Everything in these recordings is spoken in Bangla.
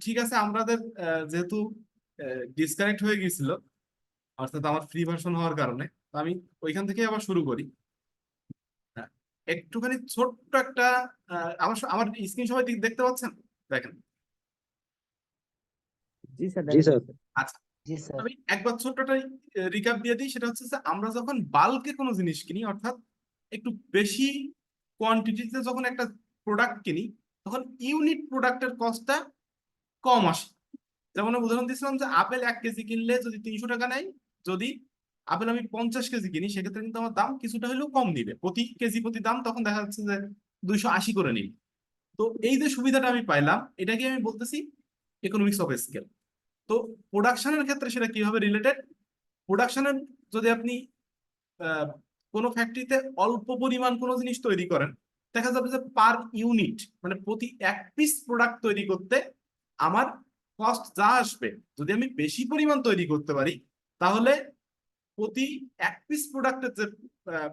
ঠিক আছে, আমাদের যেহেতু ডিসকানেক্ট হয়ে গিয়েছিল, অর্থাৎ আমার ফ্রি ভার্সন হওয়ার কারণে, তো আমি ওইখান থেকে আবার শুরু করি। হ্যাঁ, একটুখানি ছোট্ট একটা আমার আমার স্ক্রিন সবাই দেখতে পাচ্ছেন? দেখেন। জি স্যার, জি দেখা স্যার। যাচ্ছে। আচ্ছা, জি স্যার। আমি একবার ছোট্টটাই রিক্যাপ দিয়ে দিই। সেটা হচ্ছে যে আমরা যখন বাল্কে কোনো জিনিস কিনি, অর্থাৎ একটু বেশি কোয়ান্টিটিতে যখন একটা প্রোডাক্ট কিনি, তখন ইউনিট প্রোডাক্টের কস্টটা কম আসে। যেমন আমি উদাহরণ দিয়েছিলাম যে আপেল 1 কেজি কিনলে যদি 300 টাকা নেয়, যদি আপেল আমি 50 কেজি কিনি, সেক্ষেত্রে কিন্তু আমার দাম কিছুটা হলেও কম দিবে প্রতি কেজি, প্রতি দাম তখন দেখা যাচ্ছে যে 280 করে নিবে। তো এই যে সুবিধাটা আমি পাইলাম, এটাকে আমি বলতেছি ইকোনমিক্স অফ স্কেল। তো প্রোডাকশনের ক্ষেত্রে সেটা কিভাবে রিলেটেড? প্রোডাকশনের যদি আপনি আহ, কোনো ফ্যাক্টরিতে অল্প পরিমাণ কোনো জিনিস তৈরি করেন, দেখা যাবে যে পার ইউনিট, মানে প্রতি 1 পিস প্রোডাক্ট তৈরি করতে আমার কস্ট যা আসবে, যদি আমি বেশি পরিমাণ তৈরি করতে পারি, তাহলে প্রতি 1 পিস প্রোডাক্টের যে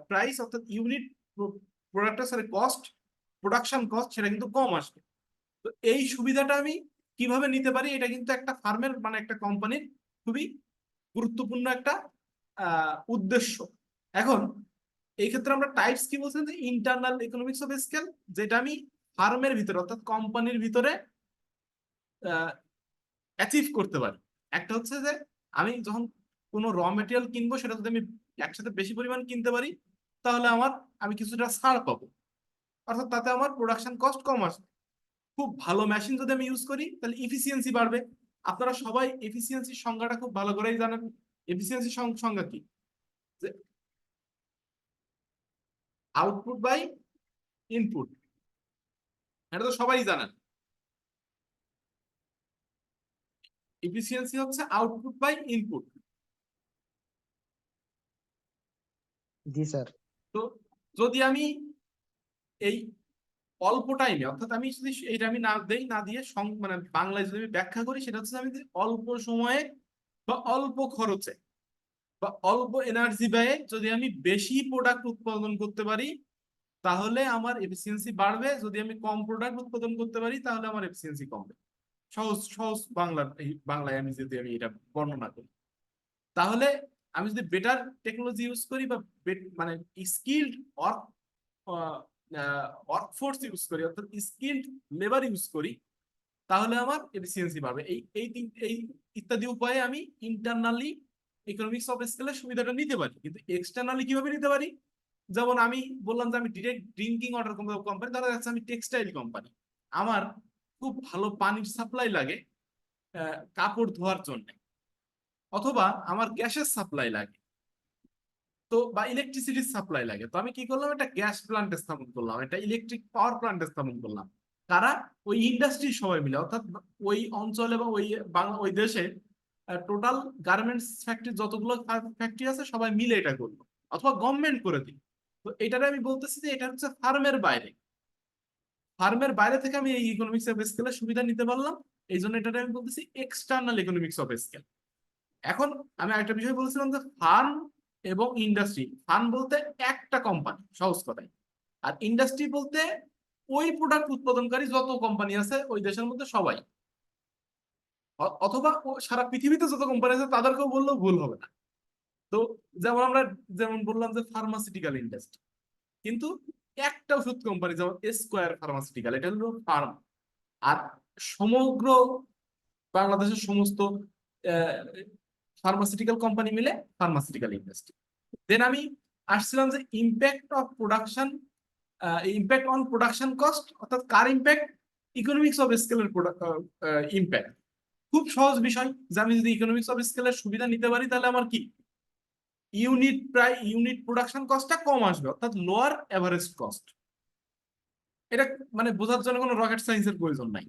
প্রাইস, অর্থাৎ ইউনিট প্রোডাক্টের সাথে কস্ট, প্রোডাকশন কস্ট, সেটা কিন্তু কম আসবে। তো এই সুবিধাটা আমি কিভাবে নিতে পারি, এটা কিন্তু একটা ফার্মের মানে একটা কোম্পানির খুবই গুরুত্বপূর্ণ একটা উদ্দেশ্য। এখন এই ক্ষেত্রে আমরা টাইপস কি বলছেন, যে ইন্টারনাল ইকোনমিক্স অফ স্কেল, যেটা আমি ফার্মের ভিতরে অর্থাৎ কোম্পানির ভিতরে অ্যাচিভ করতে পারি। একটা হচ্ছে যে আমি যখন কোনো র মেটেরিয়াল কিনবো, সেটা যদি আমি একসাথে বেশি পরিমাণ কিনতে পারি, তাহলে আমি কিছুটা ছাড় পাবো, অর্থাৎ তাতে আমার প্রোডাকশন কস্ট কম আসবে। খুব ভালো মেশিন যদি আমি ইউজ করি, তাহলে ইফিসিয়েন্সি বাড়বে। আপনারা সবাই এফিসিয়েন্সির সংজ্ঞাটা খুব ভালো করেই জানেন। এফিসিয়েন্সির সংজ্ঞা কি? যে আউটপুট বাই ইনপুট, এটা তো সবাই জানেন। এফিসিয়েন্সি হচ্ছে আউটপুট বাই ইনপুট। জি স্যার। তো যদি আমি এই অল্প টাইমে, অর্থাৎ আমি যদি এইটা আমি না দেই, না দিয়ে মানে বাংলায় যদি আমি ব্যাখ্যা করি, সেটা হচ্ছে আমি যদি অল্প সময়ে বা অল্প খরচে বা অল্প এনার্জি ব্যয়ে যদি আমি বেশি প্রোডাক্ট উৎপাদন করতে পারি, তাহলে আমার এফিসিয়েন্সি বাড়বে। যদি আমি কম প্রোডাক্ট উৎপাদন করতে পারি, তাহলে আমার এফিসিয়েন্সি কমবে। সহজ সহজ বাংলায় আমি যদি এটা বর্ণনা করি, তাহলে আমি যদি বেটার টেকনোলজি ইউজ করি বা মানে স্কিল্ড ওয়ার্ক ওয়ার্কফোর্স ইউজ করি, অর্থাৎ স্কিল্ড লেবার ইউজ করি, তাহলে আমার এফিসিয়েন্সি বাড়বে। এই ইত্যাদি উপায়ে আমি ইন্টারনালি ইকোনমিক্স অফ স্কেলের সুবিধাটা নিতে পারি। কিন্তু এক্সটার্নালি কিভাবে নিতে পারি? যেমন আমি বললাম যে আমি ডিরেক্ট ড্রিঙ্কিং ওয়াটার কোম্পানি, ধরা যাচ্ছে আমি টেক্সটাইল কোম্পানি, আমার খুব ভালো পানির সাপ্লাই লাগে কাপড় ধোয়ার জন্য, অথবা আমার গ্যাসের সাপ্লাই লাগে, তো বা ইলেকট্রিসিটির সাপ্লাই লাগে। তো আমি কি করলাম, একটা গ্যাস প্ল্যান্ট স্থাপন করলাম, একটা ইলেকট্রিক পাওয়ার প্ল্যান্ট স্থাপন করলাম। কারা? ওই ইন্ডাস্ট্রির সবাই মিলে, অর্থাৎ ওই অঞ্চলে বা ওই দেশে টোটাল গার্মেন্টস ফ্যাক্টরি যতগুলো ফ্যাক্টরি আছে, সবাই মিলে এটা করলো, অথবা গভর্নমেন্ট করে দিল। তো এটারে আমি বলতেছি যে এটা হচ্ছে ফার্মের বাইরে। ফার্মের বাইরে থেকে আমি এই ইকোনমিক্স অফ স্কেলের সুবিধা নিতে পারলাম। এই জন্য এটাকে আমি বলতেছি এক্সটার্নাল ইকোনমিক্স অফ স্কেল। এখন আমি আরেকটা বিষয় বলছিলাম যে ফার্ম এবং ইন্ডাস্ট্রি। ফার্ম বলতে একটা কোম্পানি, সহজ কথায়। আর ইন্ডাস্ট্রি বলতে ওই প্রোডাক্ট উৎপাদনকারী যত কোম্পানি আছে ওই দেশের মধ্যে সবাই, অথবা সারা পৃথিবীতে যত কোম্পানি আছে তাদেরকেও বললেও ভুল হবে না। তো যেমন বললাম যে ফার্মাসিউটিক্যাল ইন্ডাস্ট্রি, কিন্তু একটা ওষুধ কোম্পানি যেমন স্কোয়ার ফার্মাসিউটিক্যাল, এটা হলো ফার্ম। আর সমগ্র বাংলাদেশের সমস্ত ফার্মাসিউটিক্যাল কোম্পানি মিলে ফার্মাসিউটিক্যাল ইন্ডাস্ট্রি। দেন আমি আসছিলাম যে impact of production, impact on production cost, অর্থাৎ কার ইম্প্যাক্ট? ইকোনমিক্স অফ স্কেলের ইম্প্যাক্ট। খুব সহজ বিষয়, যে আমি যদি ইকোনমিক্স অফ স্কেলের সুবিধা নিতে পারি, তাহলে আমার কি ইউনিট প্রোডাকশন কস্টটা কম আসবে, অর্থাৎ লোয়ার এভারেজ কস্ট। এটা মানে বোঝার জন্য কোনো রকেট সায়েন্সের প্রয়োজন নাই।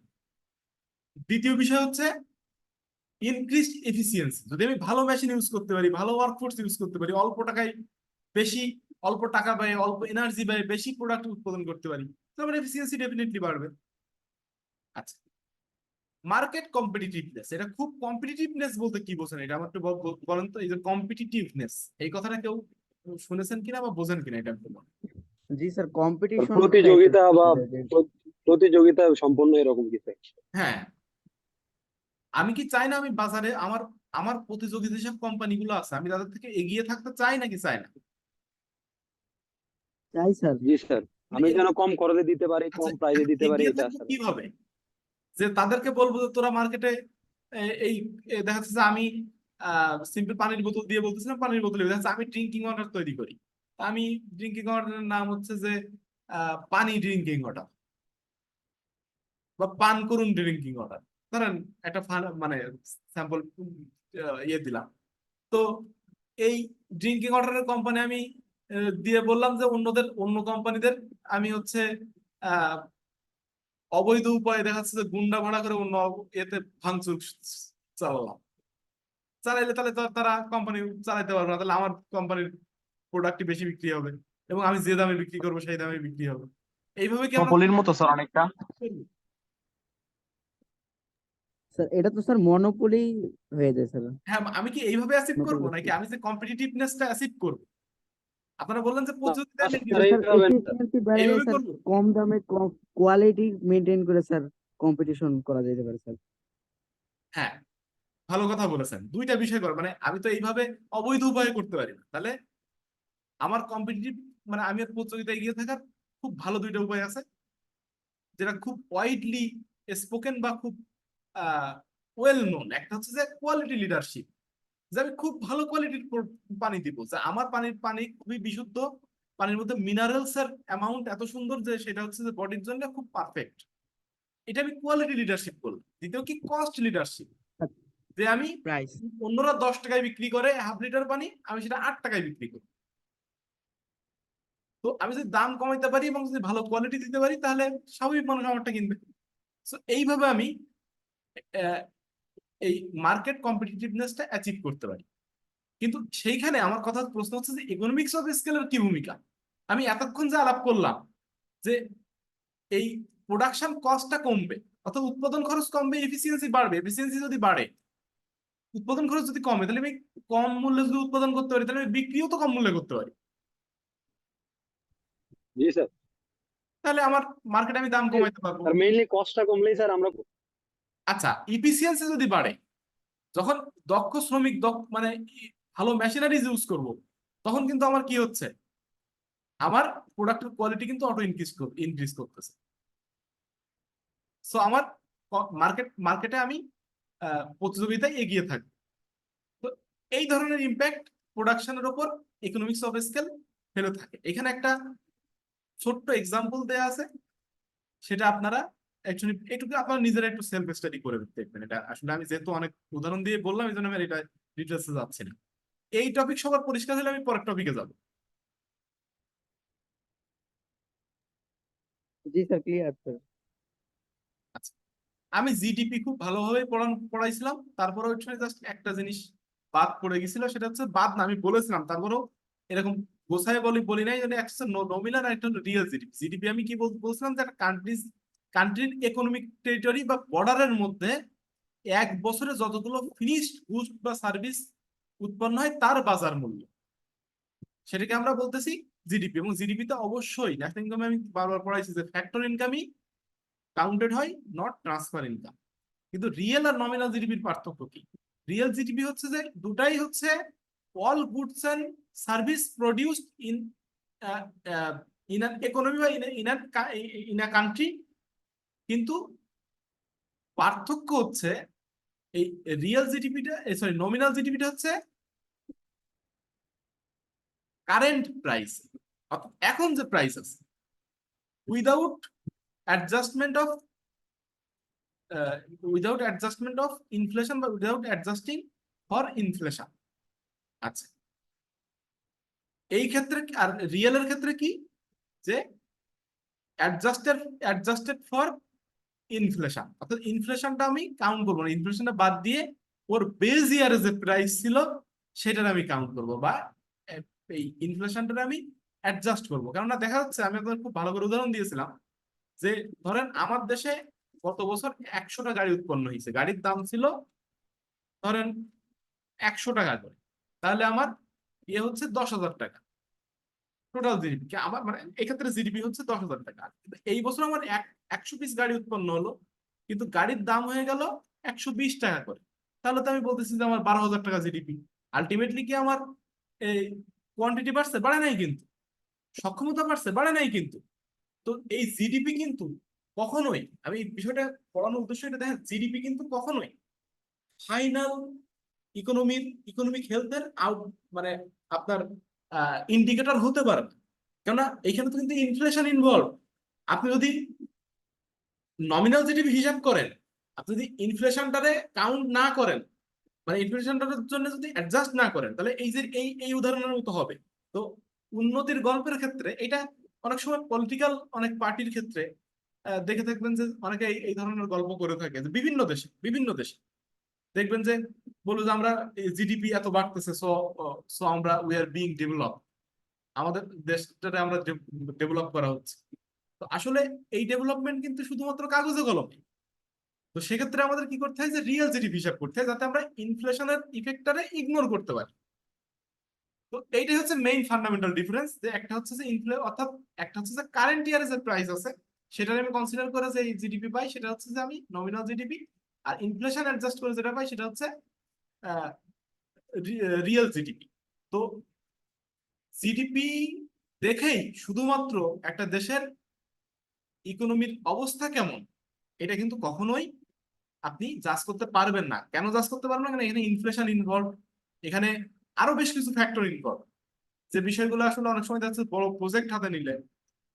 দ্বিতীয় বিষয় হচ্ছে ইনক্রিজড এফিসিয়েন্সি। যদি আমি ভালো মেশিন ইউজ করতে পারি, ভালো ওয়ার্কফোর্স ইউজ করতে পারি, অল্প টাকায় বেশি, অল্প টাকা ব্যয়ে, অল্প এনার্জি ব্যয়ে বেশি প্রোডাক্ট উৎপাদন করতে পারি, তাহলে এফিসিয়েন্সি ডেফিনেটলি বাড়বে। আচ্ছা, মার্কেট কম্পিটিটিভনেস, এটা খুব কম্পিটিটিভনেস বলতে কি বোঝেন, এটা আমার একটু বলেন তো। এই যে কম্পিটিটিভনেস, এই কথাটা কেউ শুনেছেন কিনা বা বোঝেন কিনা, এটা বলুন। জি স্যার, কম্পিটিশন প্রতিযোগিতা বা প্রতিযোগিতা সম্পন্ন এরকম কিছু। হ্যাঁ, আমি কি চাই না আমি বাজারে আমার আমার প্রতিযোগী যেসব কোম্পানিগুলো আছে আমি তাদের থেকে এগিয়ে থাকতে চাই নাকি চাই না? চাই স্যার। জি স্যার, মানে আমি এর- যেন কম খরচে দিতে পারি, আচ্ছা, কম প্রাইসে এখন দিতে পারি, এগিয়ে এটা থাকবো স্যার। কিভাবে? যে তাদেরকে বলবো যে তোরা মার্কেটে এই দেখা যাচ্ছে যে আমি সিম্পল পানির বোতল দিয়ে বলতেছিলাম পানির বোতল দেখা যাচ্ছে আমি ড্রিঙ্কিং ওয়াটার তৈরি করি। তা আমি ড্রিঙ্কিং ওয়াটারের নাম হচ্ছে যে পানি ড্রিঙ্কিং ওয়াটার বা পান করুন ড্রিঙ্কিং ওয়াটার, ধরেন একটা মানে স্যাম্পল ইয়ে দিলাম। তো এই ড্রিঙ্কিং ওয়াটারের কোম্পানি আমি দিয়ে বললাম যে অন্য কোম্পানিদের আমি হচ্ছে আহ অবৈধ উপায়ে দেখা যাচ্ছে যে গুন্ডা ভাড়া করে অন্য এতে ভাঙচুর চালালাম। চালাইলে তাহলে তো আর তারা কোম্পানি চালাইতে পারবে না, তাহলে আমার কোম্পানির প্রোডাক্টই বেশি বিক্রি হবে এবং আমি যে দামে বিক্রি করবো সেই দামে বিক্রি হবে। এইভাবে কি আমরা মনোপলির মতো স্যার অনেকটা। করবো? স্যার এটা তো স্যার মনোপলি হয়ে যায় স্যার। হ্যাঁ, আমি কি এইভাবে অ্যাচিভ করবো নাকি মোনোপলি। আমি যে কম্পিটিটিভনেসটা অ্যাচিভ করবো? আপনারা বললেন যে প্রতিযোগিতায় না maintain স্যার, এটা করবো। স্যার এইভাবে না স্যার। এফিসিয়েন্সি বেড়ে যায় এইভাবে স্যার। করবো? কম দামে কম কোয়ালিটি মেনটেন করে স্যার কম্পিটিশন করা যেতে পারে স্যার। হ্যাঁ, ভালো কথা বলেছেন। দুইটা বিষয় কর মানে আমি তো এইভাবে অবৈধ উপায়ে করতে পারি না, তাহলে আমার কম্পিটিটিভ মানে আমি আর প্রতিযোগিতায় এগিয়ে থাকার খুব ভালো দুইটা উপায় আছে, যেটা খুব ওয়াইডলি স্পোকেন বা খুব ওয়েল নোন। একটা হচ্ছে যে কোয়ালিটি লিডারশিপ, যে আমি খুব ভালো কোয়ালিটির পানি দিব, যে আমার পানি খুবই বিশুদ্ধ, পানির মধ্যে মিনারেলস এর অ্যামাউন্ট এত সুন্দর যে সেটা হচ্ছে যে বডির জন্য খুব পারফেক্ট। এটা আমি কোয়ালিটি লিডারশিপ করলাম। দ্বিতীয় কি কস্ট লিডারশিপ, যে আমি প্রাইস। অন্যরা 10 টাকায় বিক্রি করে হাফ লিটার পানি, আমি সেটা 8 টাকায় বিক্রি করি। তো আমি যদি দাম কমাইতে পারি এবং যদি ভালো কোয়ালিটি দিতে পারি তাহলে স্বাভাবিক মানুষ আমারটা কিনবে। তো এইভাবে আমি আহ, এই মার্কেট কম্পিটিটিভনেসটা অ্যাচিভ করতে পারি। কিন্তু সেইখানে আমার কথা প্রশ্ন হচ্ছে যে ইকোনমিক্স অফ স্কেলের কি ভূমিকা? আমি এতক্ষণ যে আলাপ করলাম যে এই প্রোডাকশন কস্টটা কমবে, অর্থাৎ উৎপাদন খরচ কমবে, এফিসিয়েন্সি বাড়বে। এফিসিয়েন্সি যদি বাড়ে, উৎপাদন খরচ যদি কমে, তাহলে আমি কম মূল্যে যদি উৎপাদন করতে পারি তাহলে আমি বিক্রিও তো কম মূল্যে করতে পারি। জি স্যার। তাহলে আমার মার্কেটে আমি দাম কমাইতে পারবো। আর মেইনলি কস্টটা কমলেই স্যার আমরা। আচ্ছা, ইফিসিয়েন্সি যদি বাড়ে, যখন দক্ষ শ্রমিক মানে ভালো মেশিনারিজ ইউজ করব, তখন কিন্তু আমার কি হচ্ছে, আমার প্রোডাক্টের কোয়ালিটি কিন্তু অটো ইনক্রিজ করতেছে। সো আমার মার্কেটে আমি প্রতিযোগিতায় এগিয়ে থাকবো। তো এই ধরনের ইম্প্যাক্ট প্রোডাকশনের উপর ইকোনমিক্স অফ স্কেল ফেলে থাকে। এখানে একটা ছোট্ট এক্সাম্পল দেয়া আছে, সেটা আপনারা অ্যাকচুয়ালি এটুকু আপনারা নিজেরা একটু সেলফ স্টাডি করে দেখবেন। এটা আসলে আমি যেহেতু অনেক উদাহরণ দিয়ে বললাম এই জন্য আমি এটা ডিটেলসে যাচ্ছি না। এই টপিক সবার পরিষ্কার হলে আমি পরের টপিকে যাব। জি স্যার, ক্লিয়ার স্যার। আচ্ছা, আমি জিডিপি খুব ভালোভাবে পড়াইছিলাম, তারপরে ওইখানে জাস্ট একটা জিনিস বাদ পড়ে গেছিল, সেটা হচ্ছে বাদ না আমি বলেছিলাম, তারপরেও এরকম গোছায় বলি নাই, মানে একটা নমিনাল আর একটা রিয়েল জিডিপি। জিডিপি আমি কি বলছিলাম যে একটা কান্ট্রির ইকোনমিক টেরিটরি বা বর্ডারের মধ্যে এক বছরে যতগুলো ফিনিশড গুডস বা সার্ভিস উৎপন্ন হয় তার বাজার মূল্য, সেটাকে আমরা বলতেছি জিডিপি। এবং জিডিপিতে অবশ্যই ন্যাশনাল ইনকামে আমি বারবার পড়াইছি যে ফ্যাক্টর ইনকামই কাউন্টেড হয়, নট ট্রান্সফার ইনকাম। কিন্তু রিয়েল আর নমিনাল জিডিপির পার্থক্য কি? রিয়েল জিডিপি হচ্ছে যে দুটাই হচ্ছে all goods and service produced in an economy বা ইন আ কান্ট্রি। কিন্তু পার্থক্য হচ্ছে এই রিয়েল জিডিপিটা, সরি নমিনাল জিডিপিটা হচ্ছে কারেন্ট প্রাইস, এখন যে প্রাইস আছে, উইদাউট অ্যাডজাস্টমেন্ট অফ ইনফ্লেশন বা উইদাউট অ্যাডজাস্টিং ফর ইনফ্লেশন। আচ্ছা, এই ক্ষেত্রে আর রিয়েলের ক্ষেত্রে কি, যে অ্যাডজাস্টেড ফর ইনফ্লেশন, অর্থাৎ ইনফ্লেশনটা আমি কাউন্ট করবো না, ইনফ্লেশনটা বাদ দিয়ে ওর বেজ ইয়ারে যে প্রাইস ছিল সেটার আমি কাউন্ট করবো, বা এই ইনফ্লেশনটা আমি অ্যাডজাস্ট করবো। কেননা দেখা যাচ্ছে আমি আপনাদের খুব ভালো করে উদাহরণ দিয়েছিলাম যে ধরেন আমার দেশে গত বছর 100টা গাড়ি উৎপন্ন হয়েছে, গাড়ির দাম ছিল ধরেন 100 টাকা করে, তাহলে আমার ইয়ে হচ্ছে 10,000 টাকা টোটাল জিডিপি। আমার মানে এক্ষেত্রে জিডিপি হচ্ছে 10,000 টাকা। কিন্তু এই বছর আমার 100 পিস গাড়ি উৎপন্ন হলো, কিন্তু গাড়ির দাম হয়ে গেল 120 টাকা করে, তাহলে তো আমি বলতেছি যে আমার 12,000 টাকা জিডিপি। আলটিমেটলি কি আমার এই কোয়ান্টিটি বাড়ছে? বাড়ে নাই কিন্তু। সক্ষমতা বাড়ছে? বাড়ে নাই কিন্তু। তো এই জিডিপি কিন্তু কখনোই, আমি এই বিষয়টা পড়ানোর উদ্দেশ্য এটা দেখেন, জিডিপি কিন্তু কখনোই ফাইনাল ইকোনমিক হেলথের আউট মানে আপনার ইন্ডিকেটর হতে পারে না। কেননা এখানে তো কিন্তু ইনফ্লেশন ইনভলভ। আপনি যদি নমিনাল জিডিপি হিসাব করেন, আপনি যদি ইনফ্লেশনটারে কাউন্ট না করেন, মানে ইনফ্লেশনটার জন্য যদি অ্যাডজাস্ট না করেন, তাহলে এই যে এই উদাহরণের মতো হবে। তো উন্নতির গল্পের ক্ষেত্রে এটা অনেক সময় পলিটিক্যাল অনেক পার্টির ক্ষেত্রে দেখে থাকবেন যে অনেকে এই ধরনের গল্প করে থাকে, যে বিভিন্ন দেশে দেখবেন যে বলবো যে আমরা জিডিপি এত বাড়তেছে, সো সো আমরা উই আর বিং ডেভেলপ, আমাদের দেশটারে আমরা ডেভেলপ করা হচ্ছে। তো আসলে এই ডেভেলপমেন্ট কিন্তু শুধুমাত্র কাগজে কলমে। তো সেক্ষেত্রে আমাদের কি করতে হয়, যে রিয়েল জিডিপি হিসাব করতে হয়, যাতে আমরা ইনফ্লেশনের ইফেক্টটারে ইগনোর করতে পারি। তো এইটাই হচ্ছে মেইন ফান্ডামেন্টাল ডিফারেন্স, যে একটা হচ্ছে যে অর্থাৎ একটা হচ্ছে যে কারেন্ট ইয়ারে যে প্রাইস আছে সেটার আমি কনসিডার করে যে জিডিপি পাই, সেটা হচ্ছে যে আমি নমিনাল জিডিপি। আর ইনফ্লেশন অ্যাডজাস্ট করে যেটা পাই সেটা হচ্ছে রিয়েল জিডিপি। তো জিডিপি দেখেই শুধুমাত্র একটা দেশের ইকোনমির অবস্থা কেমন এটা কিন্তু কখনোই আপনি জাজ করতে পারবেন না। কেন জাজ করতে পারবেন না? কারণ এখানে ইনফ্লেশন ইনভলভ, এখানে আরো বেশ কিছু ফ্যাক্টর ইনভলভ, যে বিষয়গুলো আসলে অনেক সময় দেখা যাচ্ছে বড় প্রজেক্ট হাতে নিলে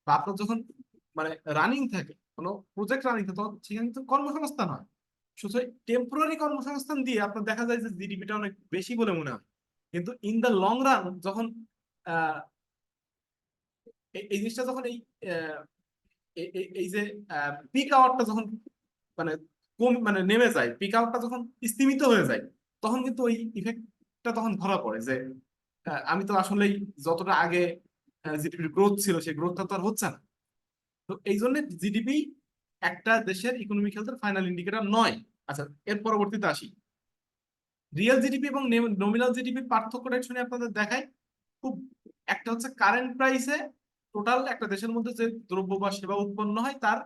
বা আপনার যখন মানে রানিং থাকে, কোনো প্রজেক্ট রানিং থাকে, তখন সেখানে কিন্তু কর্মসংস্থান হয়। শুধু টেম্পোরারি কর্মসংস্থান দিয়ে আপনার দেখা যায় যে জিডিপিটা অনেক বেশি বলে মনে হয়, কিন্তু ইন দ্য লং রান যখন আহ, এই জিনিসটা যখন আহ, এই যে পিক আওয়ারটা যখন মানে কম মানে নেমে যায়, পিক আওয়ারটা যখন স্তীমিত হয়ে যায়, তখন কিন্তু ওই ইফেক্টটা তখন ধরা পড়ে যে আমি তো আসলেই যতটা আগে জিডিপির গ্রোথ ছিল সেই গ্রোথটা তো আর হচ্ছে না। তো এই জন্য জিডিপি একটা দেশের ইকোনমিক হেলথের ফাইনাল ইন্ডিকেটর নয়। আচ্ছা, এর পরবর্তীতে আসি, রিয়েল জিডিপি এবং নমিনাল জিডিপির পার্থক্যটা শুনে আপনাদের দেখাই। খুব একটা হচ্ছে কারেন্ট প্রাইসে টোটাল একটা দেশের মধ্যে যে দ্রব্য বা সেবা উৎপন্ন হয় তার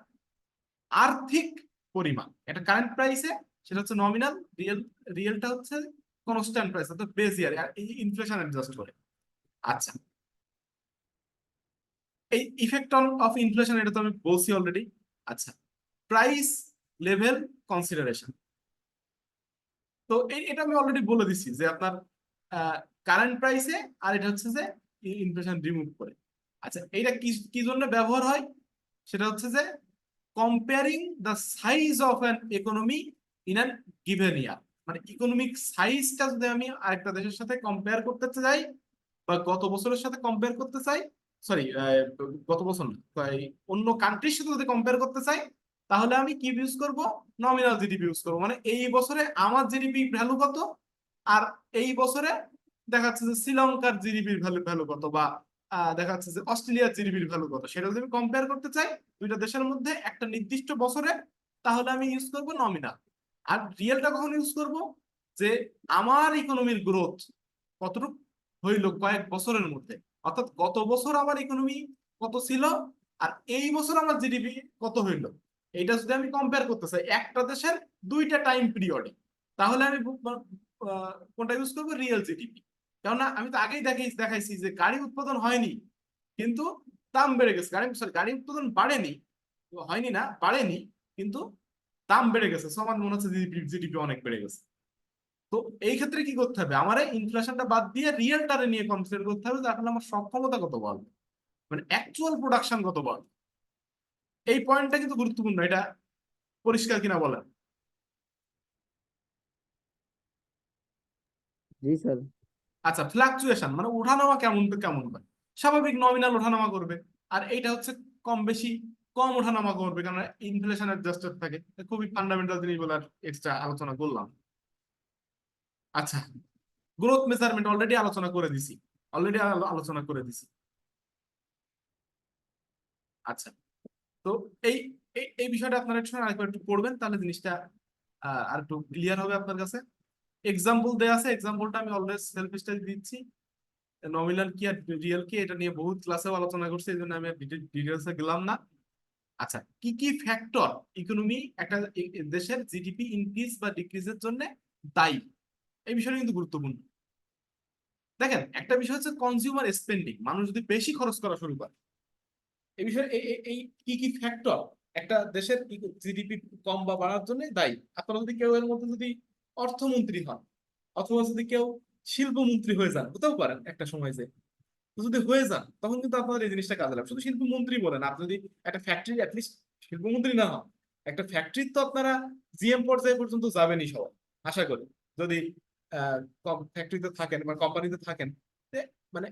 আর্থিক পরিমাণ, এটা কারেন্ট প্রাইসে, সেটা হচ্ছে নমিনাল। রিয়েলটা হচ্ছে কনস্ট্যান্ট প্রাইস, অর্থাৎ বেস ইয়ার, এই ইনফ্লেশন অ্যাডজাস্ট করে। আচ্ছা, এই ইফেক্ট অফ ইনফ্লেশন এটা তো আমি বলছি অলরেডি। আচ্ছা, প্রাইস লেভেল কনসিডারেশন, তো এটা আমি অলরেডি বলে দিচ্ছি যে আপনার কারেন্ট প্রাইসে, আর এটা হচ্ছে যে ইনফ্লেশন রিমুভ করে। আচ্ছা, এইটা কি কি জন্য ব্যবহার হয়? সেটা হচ্ছে যে comparing the size of an economy in an given year, মানে ইকোনমিক সাইজটা যদি আমি আরেকটা দেশের সাথে কম্পেয়ার করতে চাই বা গত বছরের সাথে কম্পেয়ার করতে চাই, সরি গত বছর না, তাই অন্য কান্ট্রির সাথে যদি কম্পেয়ার করতে চাই, তাহলে আমি কি ইউজ করব? নমিনাল জিডিপি ইউজ করবো। মানে এই বছরে আমার জিডিপি ভ্যালু কত, আর এই বছরে দেখা যাচ্ছে যে শ্রীলঙ্কার জিডিপির ভ্যালু ভ্যালু কত, বা দেখা যাচ্ছে যে অস্ট্রেলিয়ার জিডিপির ভ্যালু কত, সেটা যদি আমি কম্পেয়ার করতে চাই দুইটা দেশের মধ্যে একটা নির্দিষ্ট বছরে, তাহলে আমি ইউজ করব নমিনাল। আর রিয়েলটা কখন ইউজ করব? যে আমার ইকোনমির গ্রোথ কতটুকু হইলো কয়েক বছরের মধ্যে, অর্থাৎ গত বছর আমার ইকোনমি কত ছিল আর এই বছর আমার জিডিপি কত হইলো, এইটা যদি আমি কম্পেয়ার করতে চাই একটা দেশের দুইটা টাইম পিরিয়ডে, তাহলে আমি কোনটা ইউজ করবো? Real GDP. কেননা আমি তো আগেই দেখাইছি যে গাড়ি উৎপাদন হয়নি কিন্তু দাম বেড়ে গেছে, গাড়ি উৎপাদন বাড়েনি, হয়নি না, বাড়েনি, কিন্তু দাম বেড়ে গেছে, সো আমার মনে হচ্ছে জিডিপি অনেক বেড়ে গেছে। তো এই ক্ষেত্রে কি করতে হবে? আমার ইনফ্লেশনটা বাদ দিয়ে রিয়েলটারে নিয়ে কনসিডার করতে হবে যে আসলে আমার সক্ষমতা কত বল, মানে অ্যাকচুয়াল প্রোডাকশন কত বল। এই পয়েন্টটা কিন্তু গুরুত্বপূর্ণ, এটা পরিষ্কার কিনা বলেন? জি স্যার। আচ্ছা, ফ্লাকচুয়েশন মানে ওঠানামা কেমন কেমন হয়? স্বাভাবিক নমিনাল ওঠানামা করবে, আর এইটা হচ্ছে কম বেশি কম ওঠানামা করবে, কারণ ইনফ্লেশন অ্যাডজাস্টেড থাকে। খুবই ফান্ডামেন্টাল জিনিসগুলো এক্সট্রা আলোচনা করলাম। আচ্ছা, গ্রোথ মেজারমেন্ট অলরেডি আলোচনা করে দিছি, অলরেডি আলোচনা করে দিছি। আচ্ছা, তো এই এই বিষয়টা আপনারা একটু আরেকবার একটু পড়বেন, তাহলে জিনিসটা আর একটু ক্লিয়ার হবে আপনার কাছে। এক্সাম্পল দেয়া আছে, এক্সাম্পলটা আমি অলওয়েজ সেলফ স্টাডি দিচ্ছি। নমিনাল কি আর রিয়েল কি এটা নিয়ে বহুত ক্লাসেও আলোচনা করছি, এই জন্য আমি ডিটেলসে গেলাম না। আচ্ছা, কি কি ফ্যাক্টর ইকোনমি একটা দেশের জিডিপি ইনক্রিজ বা ডিক্রিজের জন্য দায়ী, এই বিষয়টা কিন্তু গুরুত্বপূর্ণ। দেখেন, একটা বিষয় হচ্ছে কনজিউমার স্পেন্ডিং, মানুষ যদি বেশি খরচ করা শুরু করে, এই বিষয়ে এই কি কি ফ্যাক্টর একটা দেশের জিডিপি কম বা বাড়ার জন্য দায়ী। আপনারা যদি কেউ এর মধ্যে যদি অর্থমন্ত্রী হন, অথবা যদি কেউ শিল্পমন্ত্রী হয়ে যান, হতেও পারেন একটা সময় যে, তো যদি হয়ে যান তখন কিন্তু আপনাদের এই জিনিসটা কাজে লাগবে। শুধু শিল্পমন্ত্রী বলেন, আপনি যদি একটা ফ্যাক্টরি, অ্যাটলিস্ট শিল্পমন্ত্রী না হন, একটা ফ্যাক্টরির তো আপনারা জিএম পর্যায়ে পর্যন্ত যাবেনই সবাই, আশা করি। যদি ফ্যাক্টরিতে থাকেন বা কোম্পানিতে থাকেন, তে মানে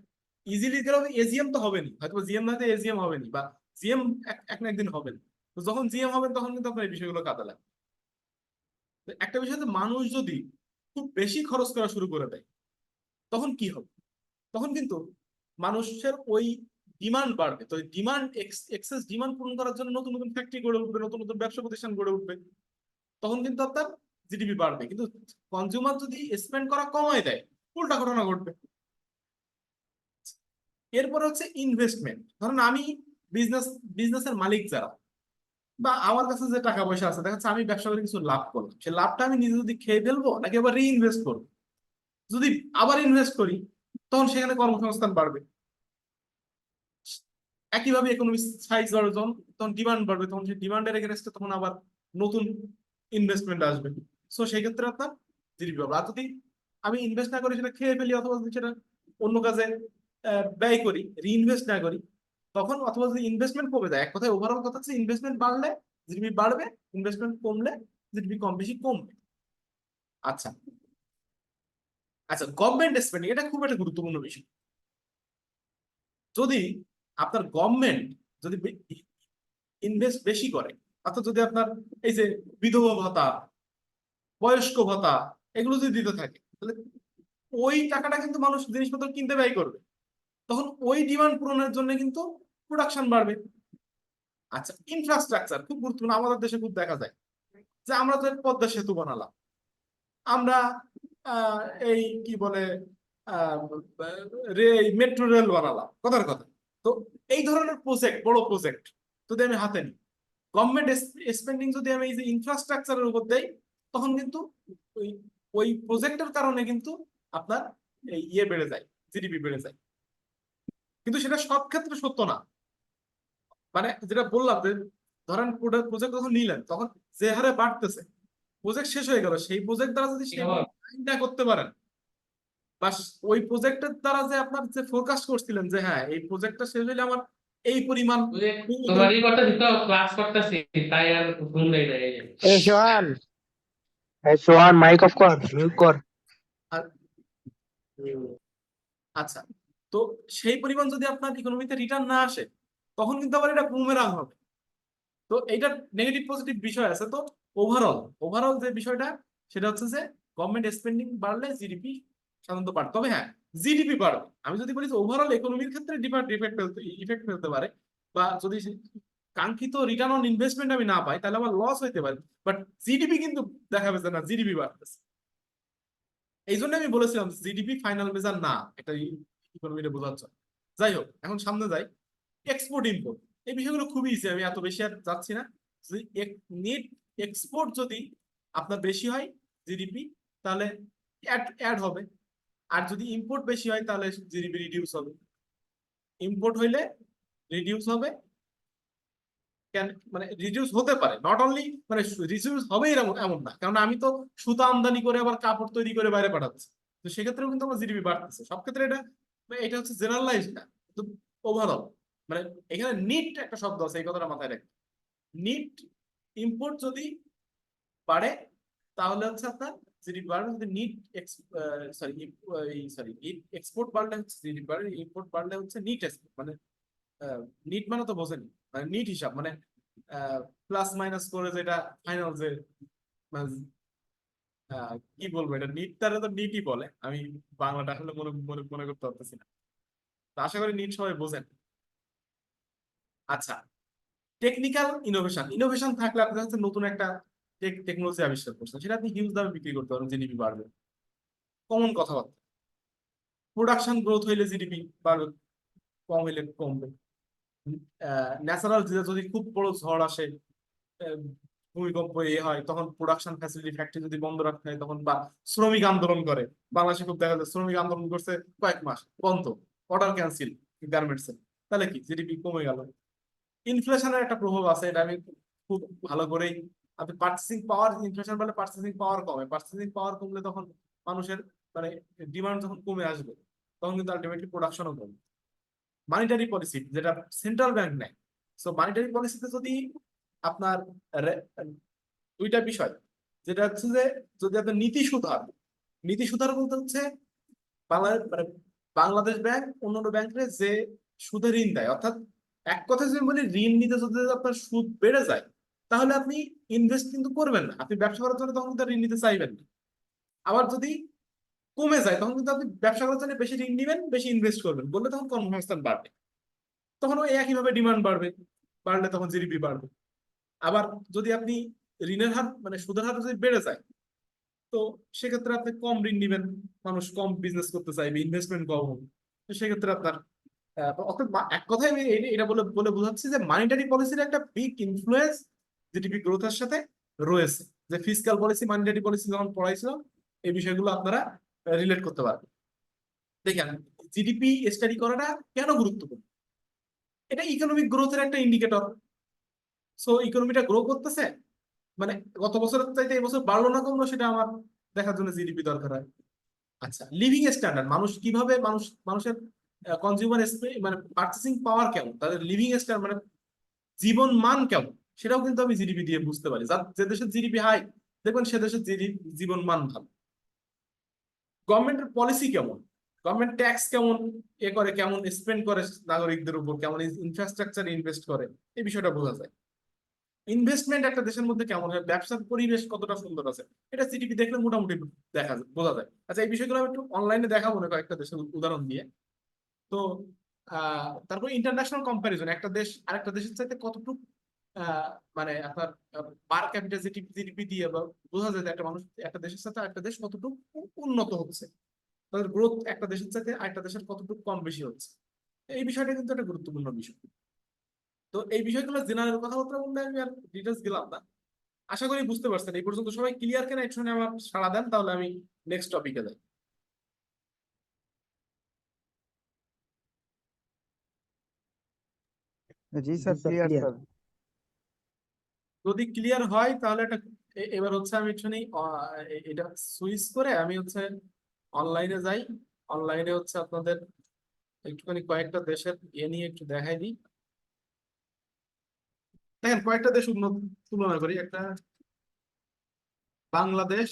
ইজিলি গেলে এজিএম তো হবেনি, হয়তো জিএম না হতে এজিএম হবেনি, বা জিএম এক না একদিন হবেন। তো যখন জিএম হবেন তখন কিন্তু আপনার এই বিষয়গুলো কাজে লাগবে। তো একটা বিষয় হচ্ছে, মানুষ যদি খুব বেশি খরচ করা শুরু করে দেয় তখন কি হবে? তখন কিন্তু মানুষের ওই ডিমান্ড বাড়বে। তো ডিমান্ড, এক্সেস ডিমান্ড পূরণ করার জন্য নতুন নতুন ফ্যাক্টরি গড়ে উঠবে, নতুন নতুন ব্যবসা প্রতিষ্ঠান গড়ে উঠবে, তখন কিন্তু আপনার জিডিপি বাড়বে। কিন্তু কনজিউমার যদি স্পেন্ড করা কমায় দেয়, উল্টা ঘটনা ঘটবে। এরপর হচ্ছে ইনভেস্টমেন্ট। ধরুন আমি বিজনেসের মালিক যারা, বা আমার কাছে যে টাকা পয়সা আছে, দেখা যাচ্ছে আমি ব্যবসা করে কিছু লাভ করলাম, সে লাভটা আমি নিজে যদি খেয়ে ফেলবো নাকি আবার রিইনভেস্ট করবো। যদি আবার ইনভেস্ট করি তখন সেখানে কর্মসংস্থান বাড়বে। একইভাবে ইকোনমিক সাইজ বাড়বে, যখন তখন ডিমান্ড বাড়বে, তখন সেই ডিমান্ডের এগেনস্টে তখন আবার নতুন ইনভেস্টমেন্ট আসবে। সো সেই ক্ষেত্রে আপনার জিডিপি পাবো। আর যদি আমি ইনভেস্ট না করি, সেটা খেয়ে ফেলি, অথবা যদি সেটা অন্য কাজে ব্যয় করি, রিইনভেস্ট না করি, তখন, অথবা যদি ইনভেস্টমেন্ট কমে যায়, এক কথায় ওভারঅল কথা হচ্ছে ইনভেস্টমেন্ট বাড়লে জিডিপি বাড়বে, ইনভেস্টমেন্ট কমলে জিডিপি কম বেশি কমবে। আচ্ছা আচ্ছা, গভর্নমেন্ট স্পেন্ডিং, এটা খুব একটা গুরুত্বপূর্ণ বিষয়। যদি আপনার গভর্নমেন্ট যদি ইনভেস্ট বেশি করে, অর্থাৎ যদি আপনার এই যে বিধবা ভাতা, বয়স্ক ভাতা, এগুলো যদি দিতে থাকে, তাহলে ওই টাকাটা কিন্তু মানুষ জিনিসপত্র কিনতে ব্যয় করবে, তখন ওই ডিমান্ড পূরণের জন্য কিন্তু প্রোডাকশন বাড়বে। আচ্ছা, ইনফ্রাস্ট্রাকচার খুব গুরুত্বপূর্ণ। আমাদের দেশে খুব দেখা যায় যে আমরা তো পদ্মা সেতু বানালাম, আমরা আহ, এই কি বলে আহ, মেট্রো রেল বানালাম, কথার কথা। তো এই ধরনের প্রজেক্ট, বড় প্রজেক্ট যদি আমি হাতে নিই, গভর্নমেন্ট স্পেন্ডিং যদি আমি এই যে ইনফ্রাস্ট্রাকচারের উপর দেই, তখন কিন্তু ওই ওই প্রজেক্টের কারণে কিন্তু আপনার এই ইয়ে বেড়ে যায়, জিডিপি বেড়ে যায়। কিন্তু সেটা সব ক্ষেত্রে সত্য না। মানে যেটা বললাম যে, ধরেন প্রজেক্ট যখন নিলেন, তখন যে হারে বাড়তেছে, প্রজেক্ট শেষ হয়ে গেল, সেই প্রজেক্ট দ্বারা যদি সে না করতে পারেন, বা ওই প্রজেক্টের দ্বারা যে আপনার যে ফোরকাস্ট করছিলেন যে হ্যাঁ এই প্রজেক্টটা শেষ হলে আমার এই পরিমাণ, ওই যে তোমারই কথা দিতে ক্লাস করতেছি, তাই আর ঘুম দেয় না এই যে। সোহান মাইক অফ কর, মিউট কর। আর- আচ্ছা, তো সেই পরিমাণ যদি আপনার ইকোনমিতে রিটার্ন না আসে, তখন কিন্তু আবার এটা বুমেরাং হবে। তো এইটা নেগেটিভ পজিটিভ বিষয় আছে। তো ওভারঅল যে বিষয়টা, সেটা হচ্ছে যে গভর্নমেন্ট স্পেন্ডিং বাড়লে জিডিপি সাধারণত বাড়ে। তবে হ্যাঁ, জিডিপি বাড়বে, আমি যদি বলি যে ওভারঅল ইকোনমির ক্ষেত্রে ইফেক্ট ফেলতে পারে, বা যদি কাঙ্ক্ষিত রিটার্ন অন ইনভেস্টমেন্ট আমি না পাই, তাহলে আমার লস হইতে পারে। বাট জিডিপি কিন্তু দেখাবে যে না, জিডিপি বাড়তেছে। এই জন্য আমি বলেছিলাম জিডিপি ফাইনাল মেজার না একটা ইকোনমিটা বোঝার জন্য। যাই হোক, এখন সামনে যাই। এক্সপোর্ট ইম্পোর্ট, এই বিষয়গুলো খুবই ইজি, আমি এত বেশি আর যাচ্ছি না। যদি নেট এক্সপোর্ট যদি আপনার বেশি হয় জিডিপি, তাহলে অ্যাড অ্যাড হবে। আর যদি ইম্পোর্ট বেশি হয়, তাহলে জিডিপি রিডিউস হবে। ইম্পোর্ট হইলে রিডিউস হবে, কেন মানে রিডিউস হতে পারে, নট অনলি মানে রিডিউস হবে এরকম এমন না, কারণ আমি তো সুতা আমদানি করে আবার কাপড় তৈরি করে বাইরে পাঠাচ্ছি। তো সেক্ষেত্রেও কিন্তু আমার জিডিপি বাড়তেছে। সব ক্ষেত্রে এটা, এটা হচ্ছে জেনারেলাইজ না, কিন্তু ওভারঅল মানে এখানে নিট একটা শব্দ আছে, এই কথাটা মাথায় রাখবেন। নিট ইম্পোর্ট যদি বাড়ে, তাহলে হচ্ছে আপনার জিডিপি বাড়বে। যদি নিট সরি নিট এক্সপোর্ট বাড়লে হচ্ছে জিডিপি বাড়বে, ইম্পোর্ট বাড়লে হচ্ছে নিট এক্সপোর্ট। মানে নিট মানে তো বোঝেনি, মানে নিট হিসাব, মানে প্লাস মাইনাস করে যেটা ফাইনাল যে, মানে, কি বলবো, এটা নিট তারা তো নিটই বলে, আমি বাংলাটা আসলে মনে মনে মনে করতে পারতেছি না। তো আশা করি নিট সবাই বোঝেন। আচ্ছা, টেকনিক্যাল ইনোভেশন, ইনোভেশন থাকলে আপনার হচ্ছে নতুন একটা টেকনোলজি আবিষ্কার করছেন, সেটা আপনি হিউজ দামে বিক্রি করতে পারবেন, জিডিপি বাড়বে। কমন কথাবার্তা, প্রোডাকশন গ্রোথ হইলে জিডিপি বাড়বে, কম হইলে কমবে। ন্যাচারাল যদি খুব বড় ঝড় আসে, আহ, ভূমিকম্প হয়, তখন প্রোডাকশন ফ্যাসিলিটি ফ্যাক্টরি যদি বন্ধ রাখতে হয় তখন, বা শ্রমিক আন্দোলন করে, বাংলাদেশে খুব দেখা যায় শ্রমিক আন্দোলন করছে কয়েক মাস বন্ধ, অর্ডার ক্যান্সেল গার্মেন্টস এর, তাহলে কি জিডিপি কমে গেল। ইনফ্লেশনের একটা প্রভাব আছে, এটা আমি খুব ভালো করেই, আপনি পার্চেসিং পাওয়ার, ইনফ্লেশন বলে পার্চেসিং পাওয়ার কমে, পার্চেসিং পাওয়ার কমলে তখন মানুষের মানে ডিমান্ড যখন কমে আসবে তখন কিন্তু আলটিমেটলি প্রোডাকশনও কমবে। মানিটারি পলিসি যেটা সেন্ট্রাল ব্যাংক নেয়, সো মানিটারি পলিসিতে যদি আপনার রে- দুইটা বিষয়, যেটা হচ্ছে যে যদি আপনার নীতি সুধার, নীতি সুধার বলতে হচ্ছে মানে বাংলাদেশ ব্যাংক অন্যান্য ব্যাংকে যে সুদে ঋণ দেয়, অর্থাৎ এক কথায় যদি বলি ঋণ নিতে যদি আপনার সুদ বেড়ে যায় তাহলে আপনি ইনভেস্ট কিন্তু করবেন না, আপনি ব্যবসা করার জন্য তখন কিন্তু আর ঋণ নিতে চাইবেন না। আবার যদি কমে যায় তখন কিন্তু আপনি ব্যবসা করার জন্য বেশি ঋণ নিবেন, বেশি ইনভেস্ট করবেন, বললে তখন কর্মসংস্থান বাড়বে, তখন ওই একইভাবে ডিমান্ড বাড়বে, বাড়লে তখন জিডিপি বাড়বে। আবার যদি আপনি ঋণের হার মানে সুদের হার যদি বেড়ে যায়, তো সেক্ষেত্রে আপনি কম ঋণ নিবেন, মানুষ কম বিজনেস করতে চাইবে, ইনভেস্টমেন্ট কম হবে, তো সেক্ষেত্রে আপনার অর্থাৎ এক কথায় আমি এটা বলে বলে বোঝাচ্ছি যে মানিটারি পলিসির একটা বিগ ইনফ্লুয়েন্স জিডিপি গ্রোথের সাথে রয়েছে। যে ফিসক্যাল পলিসি, মানিটারি পলিসি যখন পড়াইছিলাম এই বিষয়গুলো আপনারা রিলেট করতে পারবেন। দেখেন, জিডিপি স্টাডি করাটা কেন গুরুত্বপূর্ণ, এটা ইকোনমিক গ্রোথের একটা ইন্ডিকেটর। সো ইকোনমিটা গ্রো করতেছে, মানে গত বছরের চাইতে এই বছর বাড়লো না কমলো সেটা আমার দেখার জন্য জিডিপি দরকার হয়। আচ্ছা, লিভিং স্ট্যান্ডার্ড, মানুষ কিভাবে, মানুষের কনজিউমার মানে পার্চেসিং পাওয়ার কেমন, তাদের লিভিং স্ট্যান্ডার্ড মানে জীবন মান কেমন, সেটাও কিন্তু আমি জিডিপি দিয়ে বুঝতে পারি। যে দেশের জিডিপি হাই দেখবেন সে দেশের জীবন মান ভালো। গভর্নমেন্টের পলিসি কেমন, গভর্নমেন্ট ট্যাক্স কেমন করে, কেমন স্পেন্ড করে নাগরিকদের উপর, কেমন ইনফ্রাস্ট্রাকচার ইনভেস্ট করে, এই বিষয়টা বোঝা যায়। ইনভেস্টমেন্ট একটা দেশের মধ্যে কেমন হয়, ব্যবসার পরিবেশ কতটা সুন্দর আছে, এটা জিডিপি দেখলে মোটামুটি বোঝা যায়। আচ্ছা, এই বিষয়গুলো আমি একটু অনলাইনে দেখাবো না কয়েকটা দেশের উদাহরণ দিয়ে। তো তারপর ইন্টারন্যাশনাল কম্পারিজন, একটা দেশ আরেকটা দেশের চাইতে কতটুকু আহ, মানে আপনার পার ক্যাপিটা জিডিপি দিয়ে বা বোঝা যায় যে একটা মানুষ, একটা দেশের সাথে আরেকটা দেশ কতটুকু উন্নত হচ্ছে, তাদের গ্রোথ একটা দেশের চাইতে আরেকটা দেশের কতটুকু কম বেশি হচ্ছে। এই বিষয়টা কিন্তু একটা গুরুত্বপূর্ণ বিষয়। তো এই বিষয়গুলো জেনারেল কথাবার্তা বললে আমি আর ডিটেলস গেলাম না। আশা করি বুঝতে পারছেন। এই পর্যন্ত সবাই ক্লিয়ার কিনা একটু শুনে আমার সাড়া দেন, তাহলে আমি নেক্সট টপিকে যাই। জি জি sir, sir, clear clear. Sir. যদি ক্লিয়ার হয় তাহলে এটা এবার হচ্ছে আমি একটু এটা সুইচ করে আমি হচ্ছে অনলাইনে যাই। অনলাইনে হচ্ছে আপনাদের একটুখানি কয়েকটা দেশের নিয়ে একটু দেখাই দিই। দেখেন, কয়েকটা দেশ উন্নত তুলনা করি, একটা বাংলাদেশ,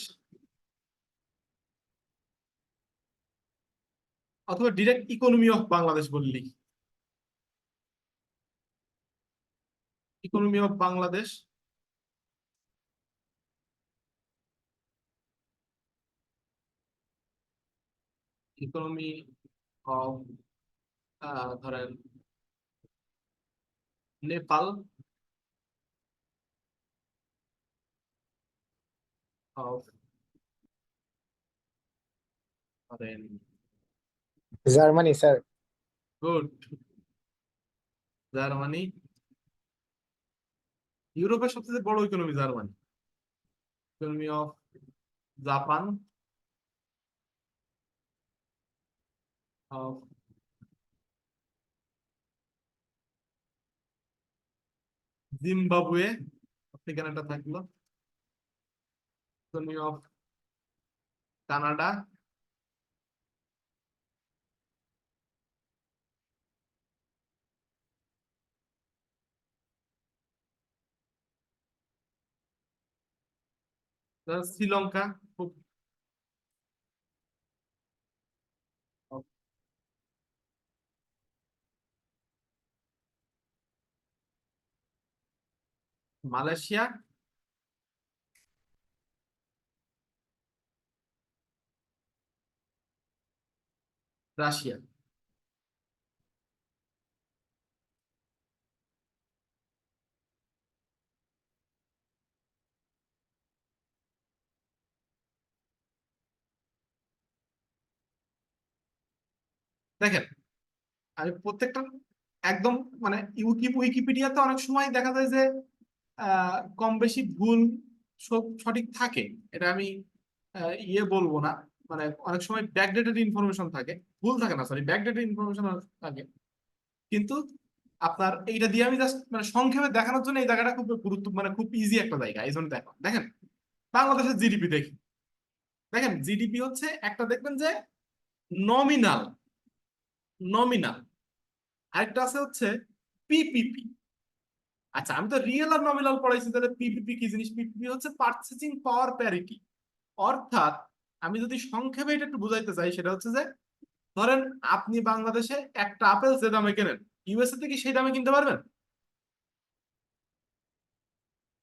অথবা ডিরেক্ট ইকোনমি অফ বাংলাদেশ বললি, economy of Bangladesh. Economy of ধরেন নেপাল, অফ ধরেন, জার্মানি স্যার। Good, Germany. ইউরোপের সবচেয়ে বড় economy Germany. Economy of Japan, of Zimbabwe, African একটা থাকলো। ইকোনমি অফ কানাডা, শ্রীলঙ্কা, খুব of মালয়েশিয়া, রাশিয়া। দেখেন, আমি প্রত্যেকটা একদম মানে উইকিপিডিয়াতে অনেক সময় দেখা যায় যে কম বেশি ভুল সব সঠিক থাকে, এটা আমি বলবো না, মানে অনেক সময় ব্যাকডেটেড ইনফরমেশন থাকে, ভুল থাকে না, সরি, ব্যাকডেটেড ইনফরমেশন থাকে। কিন্তু আপনার এইটা দিয়ে আমি জাস্ট মানে সংক্ষেপে দেখানোর জন্য এই জায়গাটা খুব গুরুত্ব, মানে খুব ইজি একটা জায়গা, এই জন্য দেখো, দেখেন বাংলাদেশের জিডিপি দেখি, দেখেন জিডিপি হচ্ছে একটা, দেখবেন যে নমিনাল, নমিনাল, আরেকটা আছে হচ্ছে পিপিপি। আচ্ছা, আমি তো রিয়েল আর নমিনাল পড়াইছি, তাহলে পিপিপি কি জিনিস? পিপিপি হচ্ছে পারচেজিং পাওয়ার প্যারিটি। অর্থাৎ আমি যদি সংক্ষেপে এটা একটু বুঝাইতে চাই, সেটা হচ্ছে যে ধরেন আপনি বাংলাদেশে একটা আপেল যে দামে কেনেন, ইউএসএ থেকে সেই দামে কিনতে পারবেন?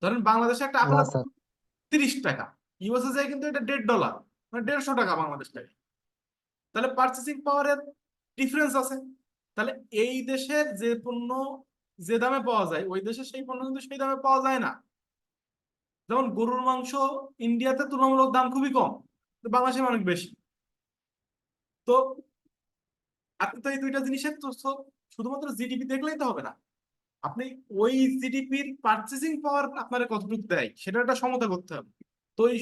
ধরেন বাংলাদেশে একটা না আপেলের দাম স্যার। 30 টাকা, ইউএসএ যায় কিন্তু এটা $1.5, মানে 150 টাকা বাংলাদেশ টাকা। তাহলে পারচেসিং পাওয়ারের ডিফারেন্স আছে। তাহলে এই দেশের যে পণ্য যে দামে পাওয়া যায়, ওই দেশে সেই পণ্য কিন্তু সেই দামে পাওয়া যায় না। যেমন গরুর মাংস ইন্ডিয়াতে তুলনামূলক দাম খুবই কম, তো বাংলাদেশে অনেক বেশি। তো আপনি তো এই দুইটা জিনিসের তো শুধুমাত্র জিডিপি দেখলেই তো হবে না, আপনি ওই জিডিপির পারচেসিং পাওয়ার আপনার কতটুকু দেয় সেটা একটা সমতা করতে হবে। তো এই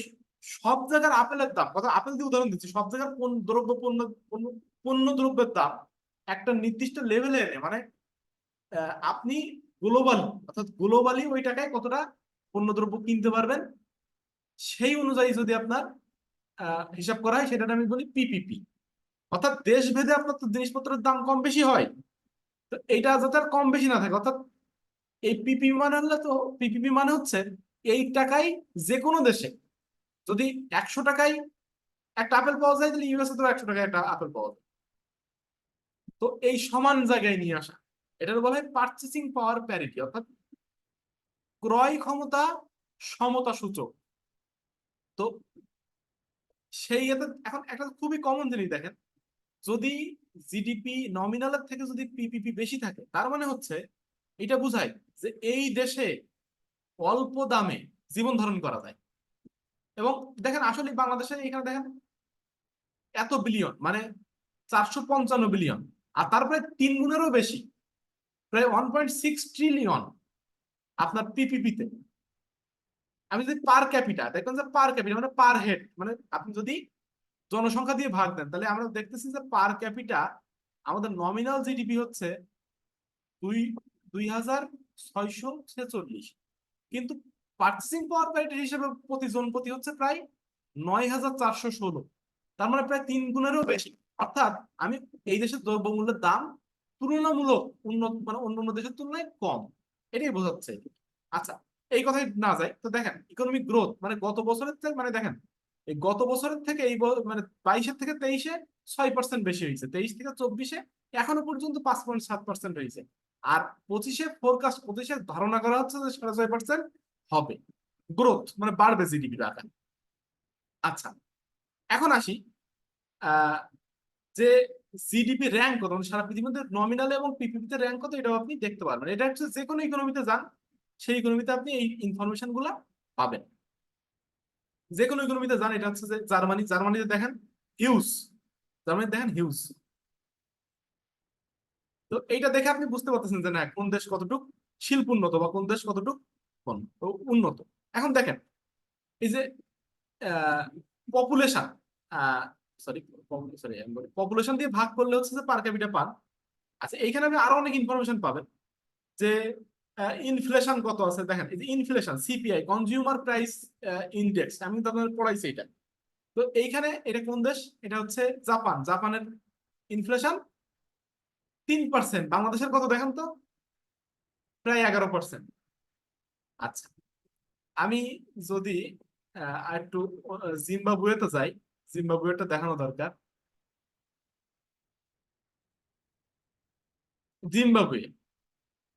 সব জায়গার আপেলের দাম, কথা আপেল দিয়ে উদাহরণ দিচ্ছি, সব জায়গার দ্রব্য পণ্য পণ্য পণ্য দ্রব্যের দাম একটা নির্দিষ্ট লেভেলে এনে, মানে আপনি গ্লোবালি, অর্থাৎ গ্লোবালি ওই টাকায় কতটা পণ্যদ্রব্য কিনতে পারবেন, সেই অনুযায়ী যদি আপনার হিসাব করা হয়, সেটা আমি বলি পিপিপি। অর্থাৎ দেশ ভেদে আপনার তো জিনিসপত্রের দাম কম বেশি হয়, তো এইটা যাতে আর কম বেশি না থাকে, অর্থাৎ এই পিপিপি মানে হলে, তো পিপিপি মানে হচ্ছে এই টাকায় যে কোনো দেশে যদি 100 টাকায় একটা আপেল পাওয়া যায়, তাহলে ইউএসএ তো 100 টাকায় একটা আপেল পাওয়া যায়। তো এই সমান জায়গায় নিয়ে আসা, এটার বলা হয় পারচেসিং পাওয়ার প্যারিটি, অর্থাৎ ক্রয় ক্ষমতা সমতা সূচক। তো সেই এখন একটা খুবই কমন জিনিস দেখেন, যদি জিডিপি নমিনালের থেকে যদি পিপিপি বেশি থাকে, তার মানে হচ্ছে এটা বোঝায় যে এই দেশে অল্প দামে জীবন ধারণ করা যায়। এবং দেখেন আসলে বাংলাদেশের এখানে দেখেন এত বিলিয়ন, মানে 455 বিলিয়ন, আর তারপরে 3 গুণেরও বেশি, প্রায় 1.6 ট্রিলিয়ন আপনার পিপিপিতে। আমি যদি পার ক্যাপিটা দেখবেন, যে পার ক্যাপিটা মানে পার হেড, মানে আপনি যদি জনসংখ্যা দিয়ে ভাগ দেন, তাহলে আমরা দেখতেছি যে পার ক্যাপিটা আমাদের নমিনাল জিডিপি হচ্ছে 2,646, কিন্তু পার্চেসিং পাওয়ার প্যারিটি হিসেবে প্রতি জন প্রতি হচ্ছে প্রায় 9,416, তার মানে প্রায় 3 গুণেরও বেশি। অর্থাৎ আমি এই দেশের দ্রব্যমূল্যের দাম তুলনামূলক উন্নত, মানে অন্যান্য দেশের তুলনায় কম, এটাই বোঝাচ্ছে। আচ্ছা, এই কথাই না যায়, তো দেখেন ইকোনমিক গ্রোথ মানে গত বছরের থেকে, মানে দেখেন এই গত বছরের থেকে এই মানে 22-এর থেকে 23-এ 6% বেশি হয়েছে, 23 থেকে 24-এ এখনো পর্যন্ত 5.7% হয়েছে। আর 25-এ ফোরকাস্ট, 25-এ ধারণা করা হচ্ছে যে 6.5% হবে গ্রোথ, মানে বাড়বে জিডিপির আকার। আচ্ছা, এখন আসি আহ যে জিডিপি র্যাঙ্ক কত, মানে সারা পৃথিবীর মধ্যে নমিনাল এবং পিপিপিতে র্যাঙ্ক কত, এটাও আপনি দেখতে পারবেন। এটা হচ্ছে যে কোনো ইকোনমিতে যান, সেই ইকোনমিতে আপনি এই ইনফরমেশন গুলা পাবেন। যে কোনো ইকোনমিতে যান, এটা হচ্ছে যে জার্মানি, জার্মানিতে দেখেন হিউজ, জার্মানিতে দেখেন হিউজ। তো এইটা দেখে আপনি বুঝতে পারতেছেন যে না, কোন দেশ কতটুক শিল্প উন্নত বা কোন দেশ কতটুক উন্নত। এখন দেখেন এই যে পপুলেশন, সরি সরি পপুলেশন দিয়ে ভাগ করলে হচ্ছে যে পার ক্যাপিটা পান। আচ্ছা, এইখানে আপনি আরো অনেক ইনফরমেশন পাবেন, যে ইনফ্লেশন কত আছে, দেখেন এই যে inflation, CPI, consumer price index, আমি তো আপনাদের পড়াইছি এটা। তো এইখানে এটা কোন দেশ? এটা হচ্ছে জাপান, জাপানের ইনফ্লেশন 3%, বাংলাদেশের কত দেখেন তো? প্রায় 11%। আচ্ছা, আমি যদি একটু জিম্বাবুয়েতে যাই, জিম্বাবুয়েটা দেখানো দরকার। জিম্বাবুয়ে,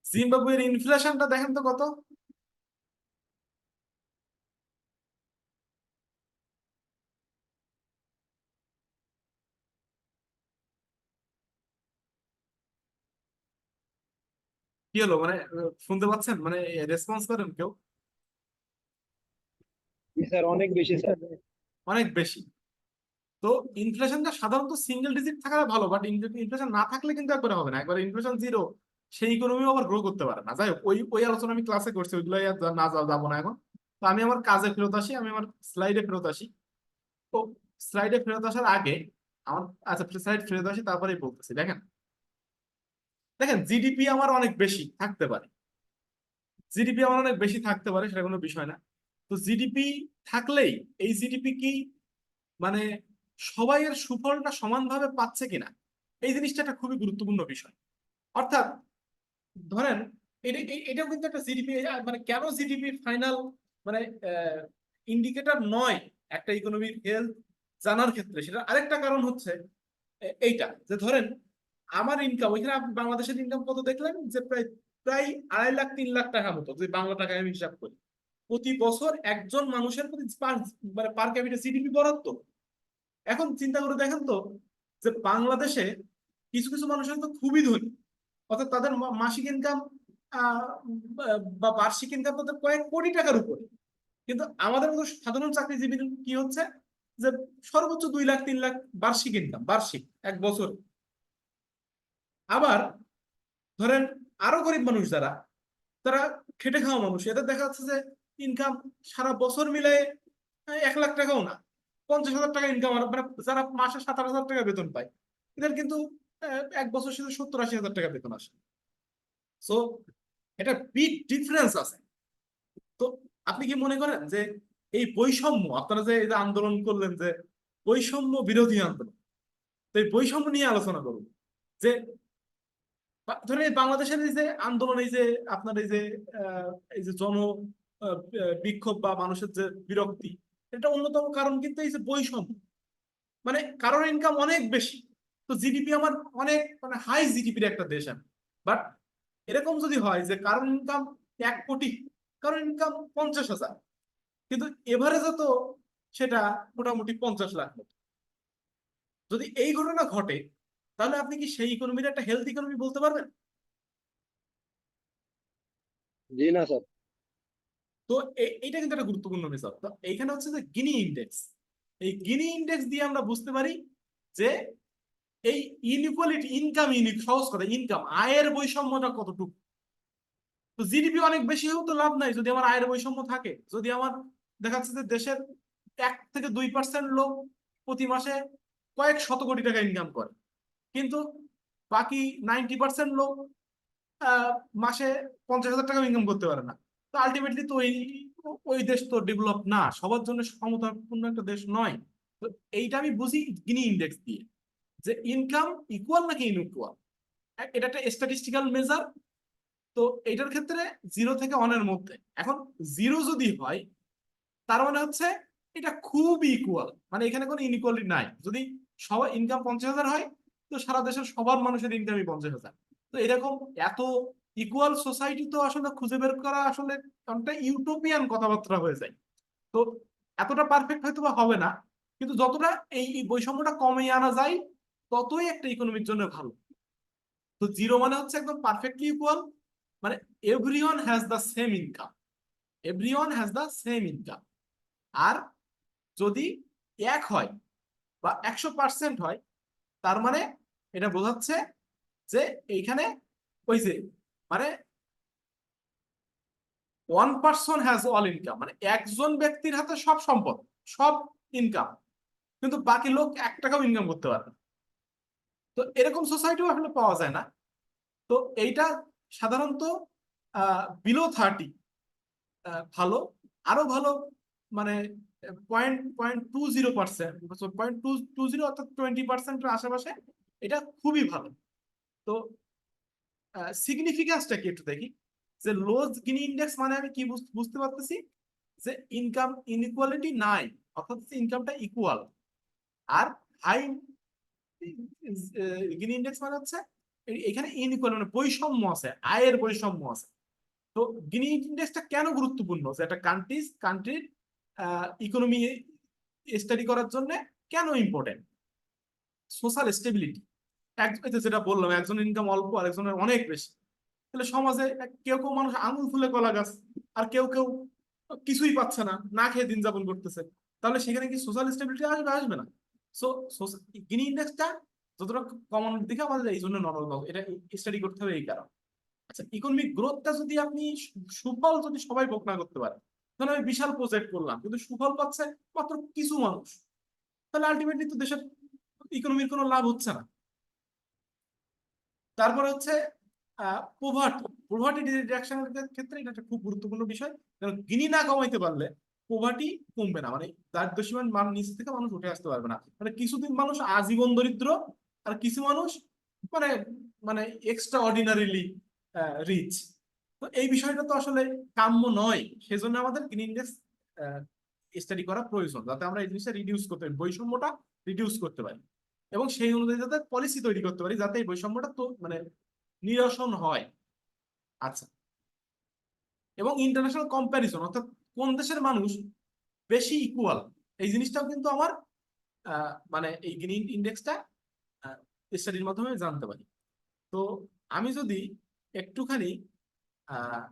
জিম্বাবুয়ের ইনফ্লেশনটা দেখেন তো কত? কি হলো, মানে শুনতে পাচ্ছেন, মানে রেসপন্স করেন কেউ? স্যার অনেক বেশি স্যার। অনেক বেশি। তো ইনফ্লেশনটা সাধারণত সিঙ্গেল ডিজিট থাকা ভালো, বাট ইনফ্লেশন না থাকলে কিন্তু একবারে হবে না, একবার ইনফ্লেশন জিরো সেই ইকোনমি আবার গ্রো করতে পারে না। যাই হোক, ওই ওই আলোচনা আমি ক্লাসে করছি, ওইগুলো না যাবো না এখন। তো আমি আমার কাজে ফেরত আসি, আমি আমার স্লাইডে ফেরত আসি। তো স্লাইডে ফেরত আসার আগে আমার, আচ্ছা স্লাইড ফেরত আসি তারপরেই বলতেছি। দেখেন দেখেন জিডিপি আমার অনেক বেশি থাকতে পারে, জিডিপি আমার অনেক বেশি থাকতে পারে, সেটা কোনো বিষয় না। তো জিডিপি থাকলেই এই জিডিপি কি মানে সবাই এর সুফলটা সমানভাবে পাচ্ছে কিনা, এই জিনিসটা একটা খুবই গুরুত্বপূর্ণ বিষয়। অর্থাৎ ধরেন এটাও কিন্তু একটা জিডিপি, মানে কেন জিডিপি ফাইনাল মানে ইন্ডিকেটর নয় একটা ইকোনমির হেলথ জানার ক্ষেত্রে, সেটা আরেকটা কারণ হচ্ছে এইটা যে ধরেন আমার ইনকাম, ওইখানে আপনি বাংলাদেশের ইনকাম কত দেখলেন, যে প্রায় প্রায় 2.5 লাখ 3 লাখ টাকা মতো, যদি বাংলা টাকায় আমি হিসাব করি প্রতি বছর একজন মানুষের প্রতি মানে পার ক্যাপিটা জিডিপি বরাদ্দ। এখন চিন্তা করে দেখেন তো, যে বাংলাদেশে কিছু কিছু মানুষ তো খুবই ধনী, অর্থাৎ তাদের মাসিক ইনকাম বা বার্ষিক ইনকাম তাদের কয়েক কোটি টাকার উপরে। কিন্তু আমাদের মতো সাধারণ চাকরিজীবীর কি হচ্ছে, যে সর্বোচ্চ 2 লাখ 3 লাখ বার্ষিক ইনকাম, বার্ষিক এক বছর। আবার ধরেন আরো গরিব মানুষ যারা, তারা খেটে খাওয়া মানুষ, এদের দেখা যাচ্ছে যে ইনকাম সারা বছর মিলে 1 লাখ টাকাও না, 50,000 টাকা ইনকাম। মানে যারা মাসে 17,000 টাকা বেতন পায়, এদের কিন্তু এক বছর শেষে 70-80 হাজার টাকা বেতন আসে। সো এটা বিগ ডিফারেন্স আছে। তো আপনি কি মনে করেন যে এই বৈষম্য, আপনারা যে এই যে আন্দোলন করলেন যে বৈষম্য বিরোধী আন্দোলন, তো এই বৈষম্য নিয়ে আলোচনা করুন। যে ধরেন এই বাংলাদেশের এই যে আন্দোলন, এই যে আপনার এই যে বিক্ষোভ বা মানুষের যে বিরক্তি, এটা অন্যতম কারণ কিন্তু এই যে বৈষম্য। মানে কারোর ইনকাম অনেক বেশি, তো জিডিপি আমার অনেক মানে হাই জিডিপির একটা দেশ আমি, বাট এরকম যদি হয় যে কারোর ইনকাম 1 কোটি, কারোর ইনকাম 50,000, কিন্তু এভারেজে তো সেটা মোটামুটি 50 লাখ মতো। যদি এই ঘটনা ঘটে, তাহলে আপনি কি সেই ইকোনমির একটা হেলথ ইকোনমি বলতে পারবেন? জি না স্যার। তো এইটা কিন্তু একটা গুরুত্বপূর্ণ বিষয়। তো এইখানে হচ্ছে যে গিনি ইন্ডেক্স, এই গিনি ইন্ডেক্স দিয়ে আমরা বুঝতে পারি যে এই ইনইকুয়ালিটি, ইনকাম সহজ কথা, ইনকাম আয়ের বৈষম্যটা কতটুকু। তো জিডিপি অনেক বেশি হলেও তো লাভ নাই যদি আমার আয়ের বৈষম্য থাকে। যদি আমার দেখা যাচ্ছে যে দেশের 1 থেকে 2% লোক প্রতি মাসে কয়েক শত কোটি টাকা ইনকাম করে, কিন্তু বাকি 90% লোক আহ, মাসে 50,000 টাকা ইনকাম করতে পারে না, তো আলটিমেটলি তো ওই ওই দেশ তো ডেভেলপ না, সবার জন্য সমতাপূর্ণ একটা দেশ নয়। তো এইটা আমি বুঝি গিনি ইন্ডেক্স দিয়ে, যে ইনকাম ইকুয়াল নাকি ইনইকুয়াল, এটা একটা স্ট্যাটিস্টিক্যাল মেজার। তো এটার ক্ষেত্রে 0 থেকে 1-এর মধ্যে, এখন 0 যদি হয় তার মানে হচ্ছে এটা খুব ইকুয়াল, মানে এখানে কোনো ইনইকুয়ালিটি নাই। যদি সবার ইনকাম 50,000 হয়, তো সারা দেশের সবার মানুষের ইনকামই 50,000। তো এরকম এত ইকুয়াল সোসাইটি তো আসলে খুঁজে বের করা আসলে অনেকটা ইউটোপিয়ান কথাবার্তা হয়ে যায়। তো এতটা পারফেক্ট হয়তো বা হবে না, কিন্তু যতটা এই বৈষম্যটা কমিয়ে আনা যায়, ততই একটা ইকোনমির জন্য ভালো। তো 0 মানে হচ্ছে একদম পারফেক্টলি ইকুয়াল, মানে everyone has the same income, everyone has the same income. আর যদি 1 হয় বা 100% হয়, তার মানে এটা বোঝাচ্ছে যে এইখানে ওই যে মানে 1 পারসন হ্যাজ অল ইনকাম, মানে একজন ব্যক্তির হাতে সব সম্পদ, সব ইনকাম, কিন্তু বাকি লোক 1 টাকাও ইনকাম করতে পারে না। তো এরকম সোসাইটিও আসলে পাওয়া যায় না। তো এইটা সাধারণত বিলো 30 ভালো, আরো ভালো মানে 0.20%, 0.220 অর্থাৎ 20%-এর আশেপাশে, এটা খুবই ভালো। তো সিগনিফিকেন্সটা কি একটু দেখি, যে লো গিনি ইন্ডেক্স মানে আমি কি বুঝতে পারতেছি, যে ইনকাম ইনইকুয়ালিটি নাই, অর্থাৎ ইনকামটা ইকুয়াল। আর হাই গিনি ইন্ডেক্স মানে হচ্ছে এখানে ইনইকুয়াল, মানে বৈষম্য আছে, আয়ের বৈষম্য আছে। তো গিনি ইন্ডেক্সটা কেন গুরুত্বপূর্ণ, যে একটা কান্ট্রির ইকোনমি স্টাডি করার জন্য কেন ইম্পর্টেন্ট? সোশ্যাল স্টেবিলিটি, যেটা বললাম, একজনের ইনকাম অল্প আর একজনের অনেক বেশি, তাহলে সমাজে কেউ কেউ মানুষ আঙুল ফুলে কলা গাছ, আর কেউ কেউ কিছুই পাচ্ছে না, না খেয়ে দিন যাপন করতেছে, তাহলে সেখানে কি সোশ্যাল স্টেবিলিটি আসবে? আসবে না। সো গিনি ইন্ডেক্সটা যতটা কমন দিকে আমাদের এই জন্য নরমাল, এটা স্টাডি করতে হবে এই কারণ। আচ্ছা, ইকোনমিক গ্রোথটা যদি আপনি সুফল যদি সবাই ভোগ না করতে পারে, ধরুন আমি বিশাল প্রজেক্ট করলাম কিন্তু সুফল পাচ্ছে মাত্র কিছু মানুষ, তাহলে আলটিমেটলি তো দেশের ইকোনমির কোনো লাভ হচ্ছে না। তারপরে হচ্ছে পোভার্টি রিডাকশনের ক্ষেত্রে এটা একটা খুব গুরুত্বপূর্ণ বিষয়, কারণ গিনি না কমাইতে পারলে পোভার্টি কমবে না, মানে দারিদ্র্যসীমার মান নিচ থেকে মানুষ উঠে আসতে পারবে না। মানে কিছুদিন মানুষ আজীবন দরিদ্র, আর কিছু মানুষ মানে মানে এক্সট্রা অর্ডিনারিলি রিচ। তো এই বিষয়টা তো আসলে কাম্য নয়, সেজন্য আমাদের গ্রিন ইন্ডেক্স স্টাডি করা প্রয়োজন, যাতে আমরা এই জিনিসটা রিডিউস করতে পারি, বৈষম্যটা রিডিউস করতে পারি, এবং সেই অনুযায়ী যাতে পলিসি তৈরি করতে পারি যাতে এই বৈষম্যটা তো মানে নিরসন হয়। আচ্ছা, এবং ইন্টারন্যাশনাল কম্প্যারিজন, অর্থাৎ কোন দেশের মানুষ বেশি ইকুয়াল, এই জিনিসটাও কিন্তু আমার মানে এই গ্রিন ইন্ডেক্সটা স্টাডির মাধ্যমে জানতে পারি। তো আমি যদি একটুখানি আহ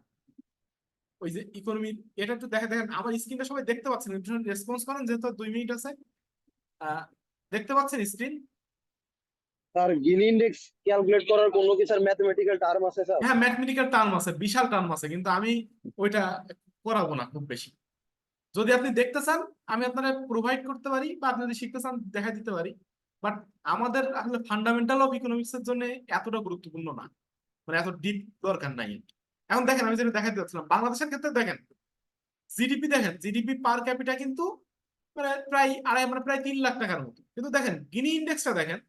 ওই যে ইকোনমির এটা একটু দেখেন আমার স্ক্রিনটা সবাই দেখতে পাচ্ছেন, একটু রেসপন্স করেন, যেহেতু 2 মিনিট আছে। দেখতে পাচ্ছেন স্ক্রিন? স্যার গিনি ইন্ডেক্স ক্যালকুলেট করার কোনো কি স্যার ম্যাথমেটিক্যাল টার্ম আছে স্যার? হ্যাঁ, ম্যাথমেটিক্যাল টার্ম আছে, বিশাল টার্ম আছে, কিন্তু আমি ওইটা করাবো না খুব বেশি। যদি আপনি দেখতে চান আমি আপনারা প্রোভাইড করতে পারি, বা আপনি যদি শিখতে চান দেখা দিতে পারি, বাট আমাদের আসলে ফান্ডামেন্টাল অফ ইকোনমিক্স এর জন্য এতটা গুরুত্বপূর্ণ না, মানে এত ডিপ দরকার নাই। এখন দেখেন আমি যেটা দেখাতে যাচ্ছিলাম, বাংলাদেশের ক্ষেত্রে দেখেন জিডিপি, দেখেন জিডিপি পার ক্যাপিটা কিন্তু মানে প্রায় মানে প্রায় 3 লাখ টাকার মতো, কিন্তু দেখেন গিনি ইন্ডেক্সটা দেখেন,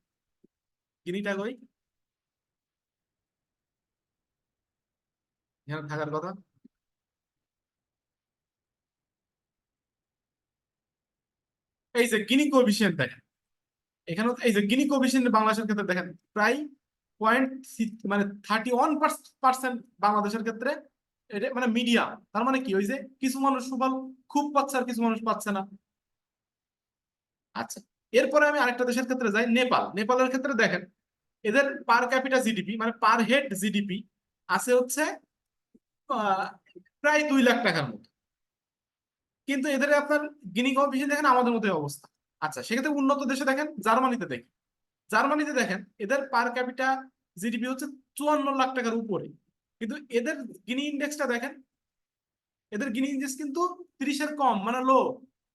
গিনিটা কই এখানে থাকার কথা, এই যে গিনি কোএফিসিয়েন্ট দেখেন এখানে, এই যে গিনি কোএফিসিয়েন্ট বাংলাদেশের ক্ষেত্রে দেখেন প্রায় 31% বাংলাদেশের ক্ষেত্রে, এটা মানে মিডিয়াম। তার মানে কি, ওই যে কিছু মানুষ সুফল খুব পাচ্ছে আর কিছু মানুষ পাচ্ছে না। আচ্ছা, এরপরে আমি আরেকটা দেশের ক্ষেত্রে যাই, নেপাল। নেপালের ক্ষেত্রে দেখেন এদের পার ক্যাপিটা জিডিপি মানে পার হেড জিডিপি আছে হচ্ছে আহ, প্রায় 2 লাখ টাকার মতো, কিন্তু এদের আপনার গিনি কোএফিসিয়েন্ট দেখেন আমাদের মতো অবস্থা। আচ্ছা, সেক্ষেত্রে উন্নত দেশে দেখেন, জার্মানিতে দেখেন, জার্মানিতে দেখেন এদের পার ক্যাপিটা জিডিপি হচ্ছে 54 লাখ টাকার উপরে, কিন্তু এদের গিনি ইন্ডেক্সটা দেখেন, এদের গিনি ইন্ডেক্স কিন্তু 30-এর কম, মানে লো,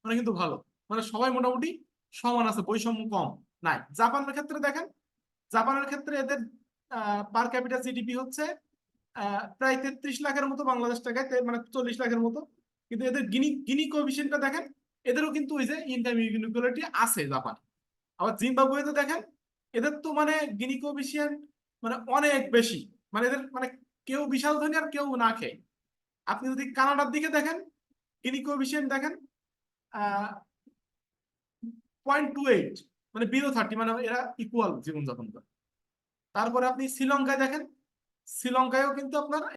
মানে কিন্তু ভালো, মানে সবাই মোটামুটি সমান আছে, বৈষম্য কম নাই। জাপানের ক্ষেত্রে দেখেন, জাপানের ক্ষেত্রে এদের পার ক্যাপিটা জিডিপি হচ্ছে প্রায় 33 লাখের মতো বাংলাদেশ টাকায়, মানে 40 লাখের মতো, কিন্তু এদের গিনি গিনি কোএফিসিয়েন্টটা দেখেন, এদেরও কিন্তু ওই যে ইনকাম ইনইকুয়ালিটি আছে জাপান। আবার জিম্বাবুয়েতে দেখেন এদের তো মানে গিনি কোএফিসিয়েন্ট মানে অনেক বেশি, মানে এদের মানে কেউ বিশাল ধনী আর কেউ না খেয়ে। আপনি যদি কানাডার দিকে দেখেন গিনি কোএফিসিয়েন্ট দেখেন 0.28, মানে বিলো 30, মানে এরা ইকুয়াল জীবনযাপন করে। তারপরে আপনি শ্রীলঙ্কায় দেখেন, শ্রীলঙ্কায়ও কিন্তু আপনার